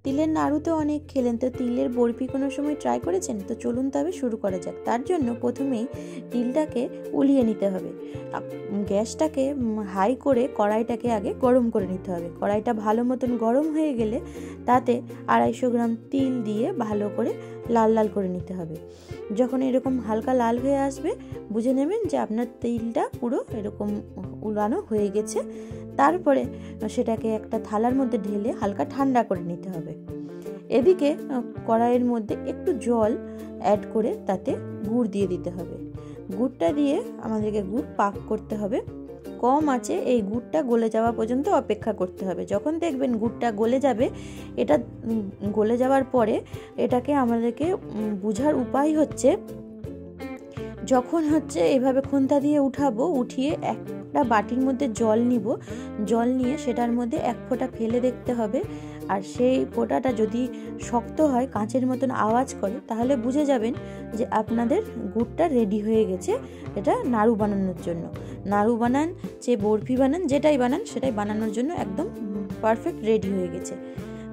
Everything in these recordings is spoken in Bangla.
তিলের নাড়ু তো অনেক খেলেন, তো তিলের বরফি কোনো সময় ট্রাই করেছেন? তো চলুন তবে শুরু করা যাক। তার জন্য প্রথমেই তিলটাকে উলিয়ে নিতে হবে। গ্যাসটাকে হাই করে কড়াইটাকে আগে গরম করে নিতে হবে। কড়াইটা ভালো মতন গরম হয়ে গেলে তাতে 250 গ্রাম তিল দিয়ে ভালো করে লাল লাল করে নিতে হবে। যখন এরকম হালকা লাল হয়ে আসবে বুঝে নেবেন যে আপনার তিলটা পুরো এরকম উলানো হয়ে গেছে। তারপরে সেটাকে একটা থালার মধ্যে ঢেলে হালকা ঠান্ডা করে নিতে হবে। এদিকে কড়াইয়ের মধ্যে একটু জল অ্যাড করে তাতে গুড় দিয়ে দিতে হবে। গুড়টা দিয়ে আমাদেরকে গুড় পাক করতে হবে। কম আঁচে এই গুড়টা গলে যাওয়া পর্যন্ত অপেক্ষা করতে হবে। যখন দেখবেন গুড়টা গলে যাবে, এটা গলে যাওয়ার পরে এটাকে আমাদেরকে বোঝার উপায় হচ্ছে, যখন এভাবে খুন্তা দিয়ে উঠিয়ে একটা বাটির মধ্যে জল নিব। জল নিয়ে সেটার মধ্যে এক ফোঁটা ফেলে দেখতে হবে। আর সেই ফোঁটাটা যদি শক্ত হয়, কাঁচের মতন আওয়াজ করে, তাহলে বুঝে যাবেন যে আপনাদের গুড়টা রেডি হয়ে গেছে এটা নাড়ু বানানোর জন্য। নাড়ু বানান, বরফি বানান, যেটাই বানান সেটাই বানানোর জন্য একদম পারফেক্ট রেডি হয়ে গেছে।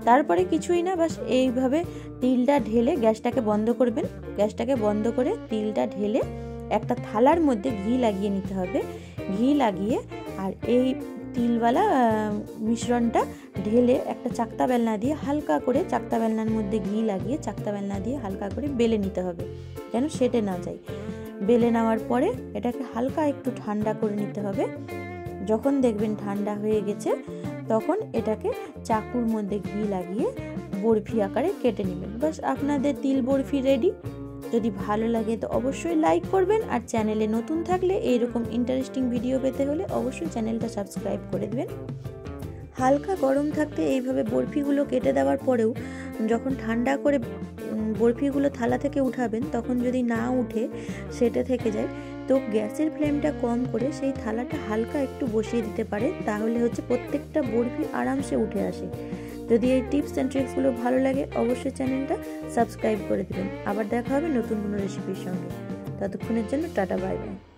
তারপরে কিছুই না, বাস এইভাবে তিলটা ঢেলে গ্যাসটাকে বন্ধ করবেন। গ্যাসটাকে বন্ধ করে তিলটা ঢেলে একটা থালার মধ্যে ঘি লাগিয়ে নিতে হবে। ঘি লাগিয়ে আর এই তিলওয়ালা মিশ্রণটা ঢেলে একটা চাকতা বেলনা দিয়ে হালকা করে, চাকতা বেলনার মধ্যে ঘি লাগিয়ে চাকতা বেলনা দিয়ে হালকা করে বেলে নিতে হবে, যেন সেটে না যায়। বেলে নেওয়ার পরে এটাকে হালকা একটু ঠান্ডা করে নিতে হবে। যখন দেখবেন ঠান্ডা হয়ে গেছে, তখন এটাকে চাকুর মধ্যে ঘি লাগিয়ে বরফি আকারে কেটে নেবেন। বাস আপনাদের তিল বরফি রেডি। যদি ভালো লাগে তো অবশ্যই লাইক করবেন, আর চ্যানেলে নতুন থাকলে এইরকম ইন্টারেস্টিং ভিডিও পেতে হলে অবশ্যই চ্যানেলটা সাবস্ক্রাইব করে দেবেন। হালকা গরম থাকতে এইভাবে বরফিগুলো কেটে দেওয়ার পরেও যখন ঠান্ডা করে বরফিগুলো থালা থেকে উঠাবেন, তখন যদি না উঠে সেটা থেকে যায়, তো গ্যাসের ফ্লেমটা কম করে সেই থালাটা হালকা একটু বসিয়ে দিতে পারে। তাহলে প্রত্যেকটা বরফি আরামসে উঠে আসে। যদি এই টিপস অ্যান্ড ট্রিক্সগুলো ভালো লাগে অবশ্যই চ্যানেলটা সাবস্ক্রাইব করে দেবেন। আবার দেখা হবে নতুন কোনো রেসিপির সঙ্গে। ততক্ষণের জন্য টাটা, বাই বাই।